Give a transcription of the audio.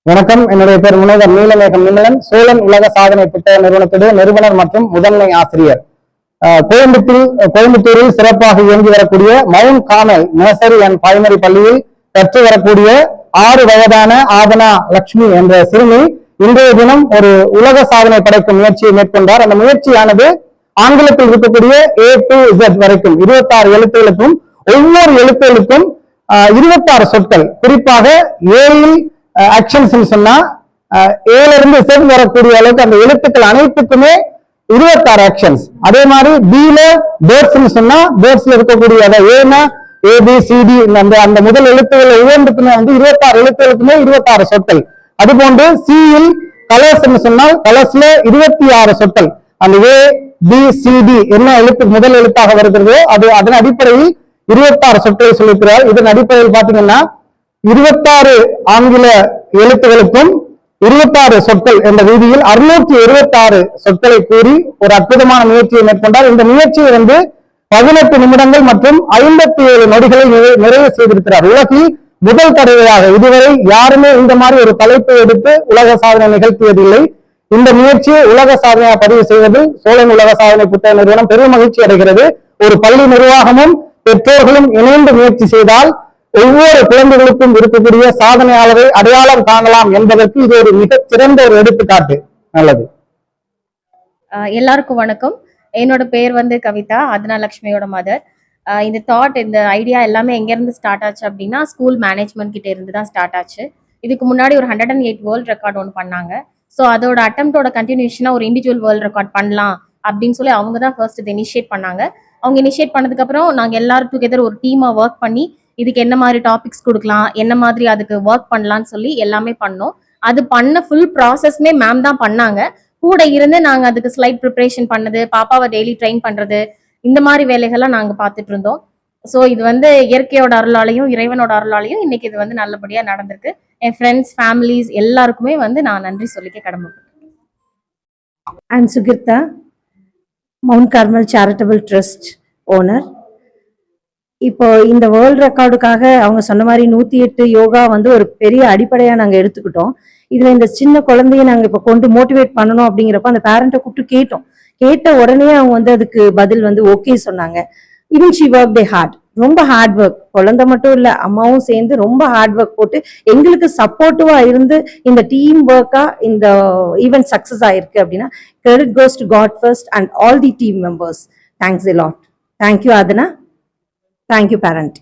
வணக்கம். என்னுடைய பேர் முனைவர் நீலமேகம் நிமலன். சோழன் உலக சாதனை புத்தக நிறுவனத்துடைய நிறுவனர் மற்றும் முதன்மை ஆசிரியர். கோயம்புத்தூரில் சிறப்பாக இயங்கி வரக்கூடிய mount Carmel nursery and primary பள்ளியில் கற்று வரக்கூடிய 6 வயதான ஆதனா லட்சுமி என்ற சிறுமி இன்றைய தினம் ஒரு உலக சாதனை படைக்கும் முயற்சியை மேற்கொண்டார். அந்த முயற்சியானது ஆங்கிலத்தில் இருக்கக்கூடிய A to Z வரைக்கும் 26 எழுத்துகளுக்கும் ஒவ்வொரு எழுத்துகளுக்கும் 26 சொற்கள், குறிப்பாக ஏயில் ஆக்ஷன்ஸ் சொன்னா ஏல இருந்து Z வரக்கூடிய அளவுக்கு அந்த எழுத்துக்கள் அனைத்துக்குமே 26 ஆக்ஷன்ஸ். அதே மாதிரி பில பேர்ட்ஸ் சொன்னா பேர்ட்ஸ்ல இருக்கக்கூடிய ஏனா ABCD அந்த முதல் எழுத்துக்கள் ஒவ்வொன்றுக்குமே 26 எழுத்துக்களுக்குமே 26 சொற்கள். அதுபோன்று சியில் கலர்ஸ் சொன்னால் கலர்ஸ்ல 26 சொற்கள். அந்த ABCD என்ன எழுத்து முதல் எழுத்தாக வருகிறதோ அதன் அடிப்படையில் 26 சொற்களை சொல்லியிருக்கிறார். இதன் அடிப்படையில் பாத்தீங்கன்னா 26 ஆங்கில எழுத்துகளுக்கும் 26 சொற்கள் என்ற ரீதியில் 626 சொற்களை கூறி ஒரு அற்புதமான முயற்சியை மேற்கொண்டார். இந்த முயற்சியை 18 நிமிடங்கள் மற்றும் 57 நொடிகளை நிறைவு செய்திருக்கிறார். உலகில் முதல் தடவையாக இதுவரை யாருமே இந்த மாதிரி ஒரு தலைப்பை எடுத்து உலக சாதனை நிகழ்த்தியதில்லை. இந்த முயற்சியை உலக சாதனையாக பதிவு செய்வதில் சோழன் உலக சாதனை புத்தக நிறுவனம் பெரும் மகிழ்ச்சி அடைகிறது. ஒரு பள்ளி நிர்வாகமும் பெற்றோர்களும் இணைந்து முயற்சி செய்தால் ஒவ்வொரு குழந்தைகளுக்கும் இருக்கக்கூடிய சாதனையாளரை அடையாளம் காணலாம் என்பதற்கு இது ஒரு மிகச் சிறந்த ஒரு எடுத்துக்காட்டு. நல்லது. எல்லாருக்கும் வணக்கம். என்னோட பேர் கவிதா, ஆதனா லட்சுமியோட மதர். இந்த இந்த ஐடியா எல்லாமே எங்க இருந்து ஸ்டார்ட் ஆச்சு அப்படின்னா ஸ்கூல் மேனேஜ்மெண்ட் கிட்ட இருந்து தான் ஸ்டார்ட் ஆச்சு. இதுக்கு முன்னாடி ஒரு 108 வேர்ல்ட் ரெக்கார்ட் ஒன்று பண்ணாங்க. ஸோ அதோட அட்டெம்ப்டோட கண்டினியூஷனா ஒரு இண்டிவிஜுவல் வேர்ல்ட் ரெக்கார்ட் பண்ணலாம் அப்படின்னு சொல்லி அவங்க தான் ஃபர்ஸ்ட் இதை இனிஷியேட் பண்ணாங்க. அவங்க இனிஷியேட் பண்ணதுக்கு அப்புறம் நாங்க எல்லாரும் டுகெதர் ஒரு டீமா ஒர்க் பண்ணி இதுக்கு என்ன மாதிரி டாபிக்ஸ் கொடுக்கலாம், என்ன மாதிரி அதுக்கு ஒர்க் பண்ணலாம்னு சொல்லி எல்லாமே பண்ணோம். அது பண்ண ஃபுல் ப்ராசஸ்மே மேம் தான் பண்ணாங்க. கூட இருந்து நாங்க அதுக்கு ஸ்லைட் ப்ரிப்பரேஷன் பண்ணது, பாப்பாவை டெய்லி ட்ரெயின் பண்றது, இந்த மாதிரி வேலைகள்லாம் நாங்க பார்த்துட்டு இருந்தோம். ஸோ இது இயற்கையோட அருளாலையும் இறைவனோட அருளாலையும் இன்னைக்கு இது நல்லபடியா நடந்திருக்கு. என் ஃப்ரெண்ட்ஸ், ஃபேமிலிஸ் எல்லாருக்குமே நான் நன்றி சொல்லிக்க கடமைப்பட்டிருக்கேன். I'm Sugirtha, Mount Carmel Charitable Trust owner. இப்போ இந்த வேர்ல்ட் ரெக்கார்டுக்காக அவங்க சொன்ன மாதிரி 108 யோகா ஒரு பெரிய அடிப்படையா நாங்க எடுத்துக்கிட்டோம். இதுல இந்த சின்ன குழந்தைய நாங்க இப்ப கொண்டு மோட்டிவேட் பண்ணணும் அப்படிங்கிறப்ப அந்த பேரண்ட்டை கூப்பிட்டு கேட்ட உடனே அவங்க அதுக்கு பதில் ஓகே சொன்னாங்க. Even she worked hard, ரொம்ப ஹார்ட் ஒர்க். குழந்தை மட்டும் இல்ல, அம்மாவும் சேர்ந்து ரொம்ப ஹார்ட் ஒர்க் போட்டு எங்களுக்கு சப்போர்ட்டிவா இருந்து இந்த டீம் ஒர்க்கா இந்த ஈவென்ட் சக்சஸ் ஆயிருக்கு அப்படின்னா credit goes to God first and all the team members. Thanks a lot. Thank you Aadhana. Thank you, parent.